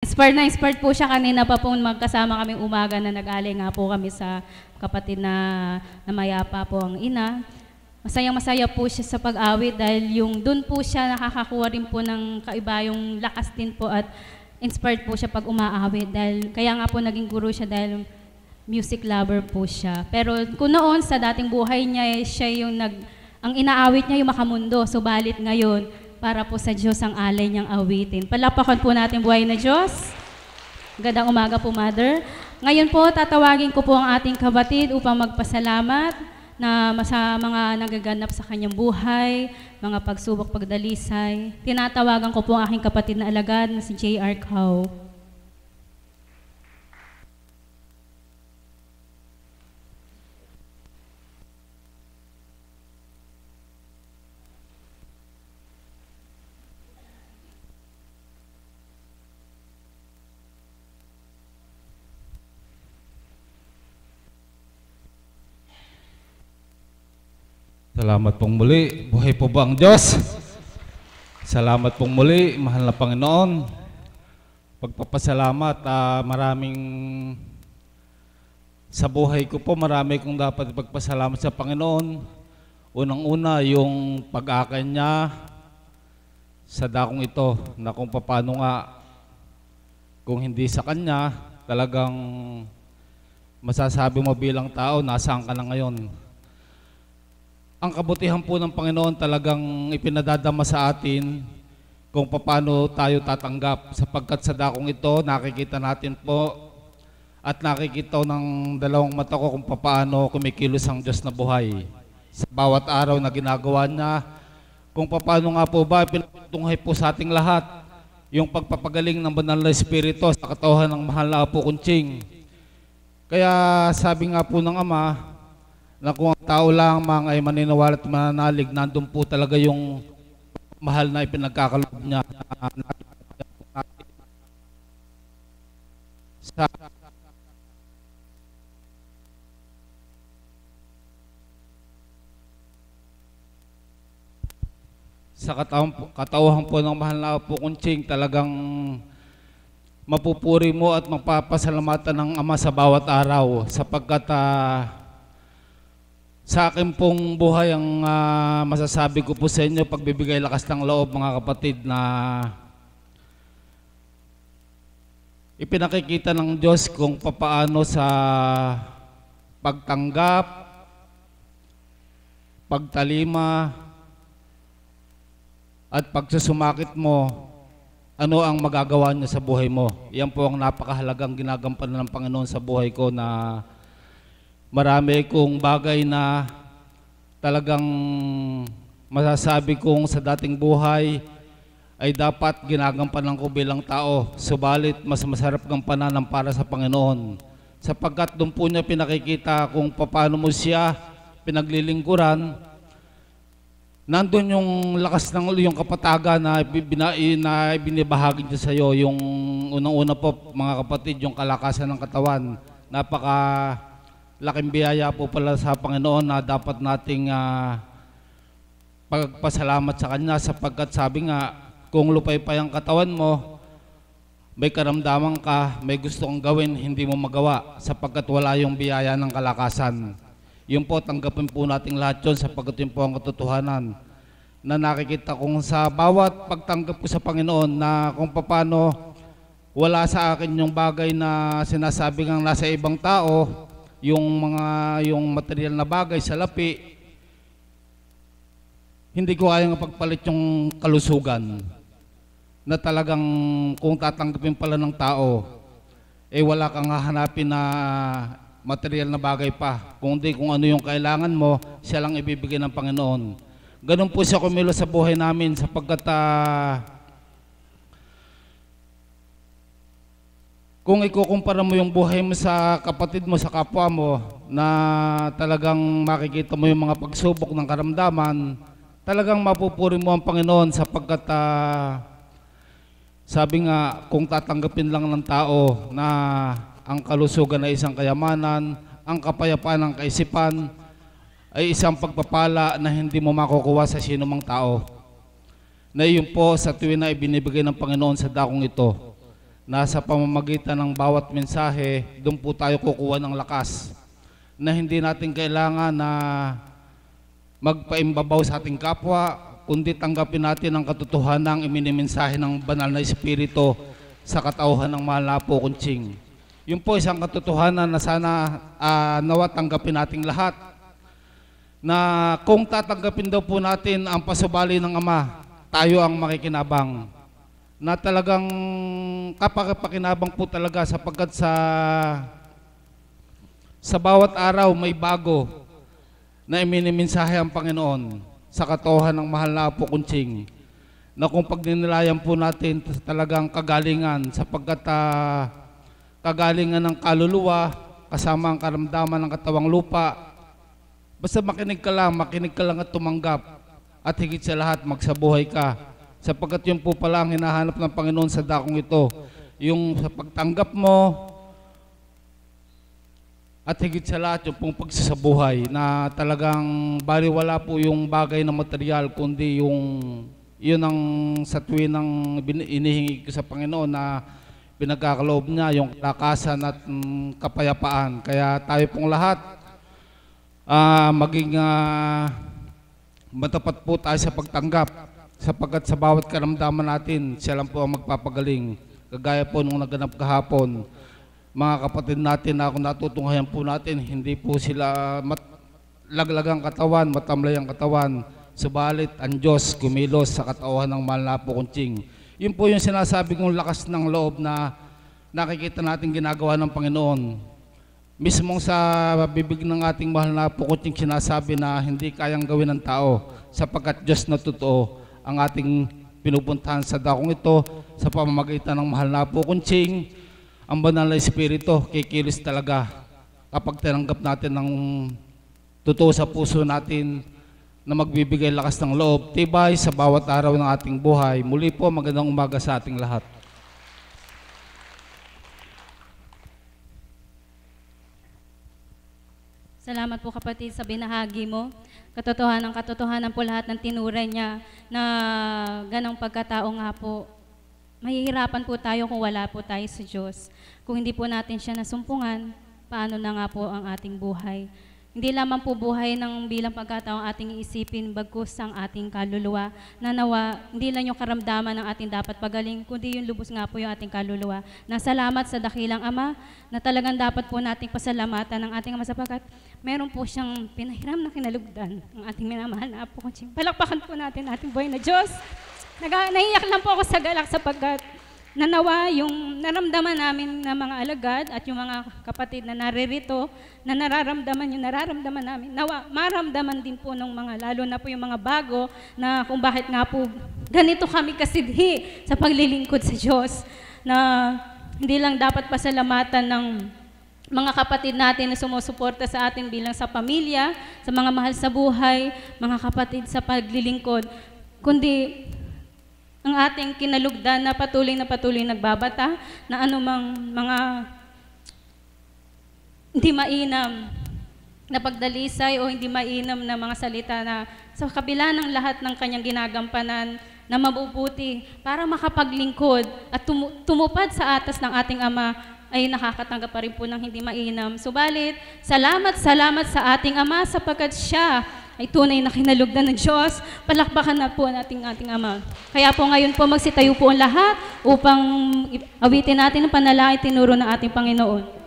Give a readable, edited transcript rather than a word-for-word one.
Inspired po siya kanina pa po magkasama kaming umaga na nag-alay nga po kami sa kapatid na mayapa po ang ina. Masayang-masaya po siya sa pag-awit dahil yung dun po siya nakakakuha rin po ng kaiba yung lakas din po at inspired po siya pag umaawit dahil kaya nga po naging guru siya dahil music lover po siya. Pero kung noon sa dating buhay niya siya yung ang inaawit niya yung Makamundo, subalit ngayon para po sa Diyos ang alay niyang awitin. Palapakan po natin buhay na Diyos. Gandang umaga po, Mother. Ngayon po, tatawagin ko po ang ating kapatid upang magpasalamat na sa mga nagaganap sa kanyang buhay, mga pagsubok, pagdalisay. Tinatawagan ko po ang aking kapatid na alagad na si J.R. Cow. Salamat pong muli. Buhay po ba ang Diyos? Salamat pong muli, mahal na Panginoon. Pagpapasalamat, sa buhay ko po, marami kong dapat pagpasalamat sa Panginoon. Unang-una, yung pag-akin niya sa dakong ito, na kung paano nga, kung hindi sa Kanya, talagang masasabi mo bilang tao, nasaan ka na ngayon. Ang kabutihan po ng Panginoon talagang ipinadadama sa atin kung paano tayo tatanggap. Sapagkat sa dakong ito, nakikita natin po at nakikita ng dalawang mata ko kung paano kumikilos ang Diyos na buhay. Sa bawat araw na ginagawa niya, kung paano nga po ba pinatunghay po sa ating lahat yung pagpapagaling ng banal na Espiritu sa katauhan ng mahal na Apo Kunching. Kaya sabi nga po ng Ama, na kung ang tao lang ay maniniwala at mananalig, nandun po talaga yung mahal na ipinagkakaloob niya. Sa katauhan po ng mahal na Apo Kunching, talagang mapupuri mo at mapapasalamatan ng Ama sa bawat araw sapagkat sa akin pong buhay ang masasabi ko po sa inyo, pagbibigay lakas ng loob mga kapatid, na ipinakikita ng Diyos kung papaano sa pagtanggap, pagtalima, at pagsusumakit mo, ano ang magagawa niya sa buhay mo. Yan po ang napakahalagang ginagampanan ng Panginoon sa buhay ko, na marami kong bagay na talagang masasabi kong sa dating buhay ay dapat ginagampanan ko bilang tao. Subalit mas masarap gampanan ng para sa Panginoon. Sapagkat doon po niya pinakikita kung paano mo siya pinaglilingkuran. Nandun yung lakas ng yung kapatagan na binibahagi niya sa iyo. Yung unang-una po mga kapatid, yung kalakasan ng katawan. Laking biyaya po pala sa Panginoon na dapat nating pagpasalamat sa Kanya sapagkat sabi nga, kung lupay-pay ang katawan mo, may karamdaman ka, may gusto kang gawin, hindi mo magawa sapagkat wala yung biyaya ng kalakasan. Yun po, tanggapin po nating lahat yun sapagkat yun po ang katotohanan na nakikita kong sa bawat pagtanggap ko sa Panginoon na kung paano wala sa akin yung bagay na sinasabi ng nasa ibang tao, yung material na bagay sa lapi, hindi ko kayang pagpalit yung kalusugan na talagang kung tatanggapin pala ng tao, wala kang hahanapin na material na bagay pa, kundi kung ano yung kailangan mo, siya lang ibibigay ng Panginoon. Ganun po siya kumilos sa buhay namin sapagkat kung ikukumpara mo yung buhay mo sa kapatid mo, sa kapwa mo, na talagang makikita mo yung mga pagsubok ng karamdaman, talagang mapupuri mo ang Panginoon sapagkat sabi nga, kung tatanggapin lang ng tao na ang kalusugan ay isang kayamanan, ang kapayapaan ng kaisipan ay isang pagpapala na hindi mo makukuha sa sinumang tao. Na iyon po sa tuwin na ibinibigay ng Panginoon sa dakong ito. na sa pamamagitan ng bawat mensahe, doon po tayo kukuha ng lakas na hindi natin kailangan na magpaimbabaw sa ating kapwa, kundi tanggapin natin ang katotohanan ng iminimensahe ng banal na Espiritu sa katauhan ng mahal na po Kunching. Yun po isang katotohanan na sana nawa tanggapin nating lahat, na kung tatanggapin daw po natin ang pasubali ng Ama, tayo ang makikinabang. Na talagang kapakapakinabang po talaga sapagkat sa bawat araw may bago na iminimensahe ang Panginoon sa katauhan ng mahal na po Kunching. Na kung pagninilayan po natin talagang kagalingan sapagkat kagalingan ng kaluluwa kasama ang karamdaman ng katawang lupa. Basta makinig ka lang at tumanggap, at higit sa lahat magsabuhay ka, sapagkat yun po pala ang hinahanap ng Panginoon sa dakong ito, yung sa pagtanggap mo, at higit sa lahat yung pong pagsasabuhay na talagang baliwala po yung bagay na material, kundi yun ang sa tuwin ng inihingi ko sa Panginoon na pinagkakaloob niya, yung kalakasan at kapayapaan. Kaya tayo pong lahat maging matapat po tayo sa pagtanggap, sapagkat sa bawat karamdaman natin, siya lang po ang magpapagaling. Kagaya po nung naganap kahapon, mga kapatid natin na kung natutunghayan po natin, hindi po sila laglagang katawan, matamlay ang katawan, subalit ang Diyos kumilos sa katauhan ng mahal na po Kunching. Yun po yung sinasabi kong lakas ng loob na nakikita natin ginagawa ng Panginoon. Mismong sa bibig ng ating mahal na po Kunching sinasabi na hindi kayang gawin ng tao, sapagkat Diyos na totoo ang ating pinupuntahan sa dakong ito sa pamamagitan ng mahal na po Kunching. Ang banal na Espiritu kikilos talaga kapag tinanggap natin ng totoo sa puso natin, na magbibigay lakas ng loob, tibay sa bawat araw ng ating buhay. Muli po, magandang umaga sa ating lahat. Salamat po kapatid sa binahagi mo. Katotohanan po lahat ng tinuray niya na ganang pagkatao nga po. Mahihirapan po tayo kung wala po tayo sa Diyos. Kung hindi po natin siya nasumpungan, paano na nga po ang ating buhay? Hindi lamang po buhay ng bilang pagkatao ang ating iisipin, bagkus ang ating kaluluwa, na nawa, hindi lang yung karamdaman ng ating dapat pagaling, kundi yung lubos nga po yung ating kaluluwa. Nasalamat sa dakilang Ama, na talagang dapat po nating pasalamatan ng ating Ama sapagkat meron po siyang pinahiram na kinalugdan ng ating minamahal na Apo Kunching. Palakpakan po natin ating buhay na Diyos. Naiyak lang po ako sa galak sapagkat nanawa yung naramdaman namin na mga alagad at yung mga kapatid na naririto, na nararamdaman yung nararamdaman namin, nawa maramdaman din po ng mga, lalo na po yung mga bago, na kung bakit nga po ganito kami kasidhi sa paglilingkod sa Diyos, na hindi lang dapat pasalamatan ng mga kapatid natin na sumusuporta sa atin bilang sa pamilya, sa mga mahal sa buhay, mga kapatid sa paglilingkod, kundi ang ating kinalugdan na patuloy nagbabata na anumang mga hindi mainam na pagdalisay o hindi mainam na mga salita na sa kabila ng lahat ng kanyang ginagampanan na mabubuti para makapaglingkod at tumupad sa atas ng ating Ama ay nakakatanggap pa rin po ng hindi mainam. Subalit, salamat sa ating Ama sapagkat siya ay tunay na kinalugdan ng Diyos. Palakpakan na po nating ating Ama. Kaya po ngayon po magsitayo po ang lahat upang awitin natin ang panalangin tinuro ng ating Panginoon.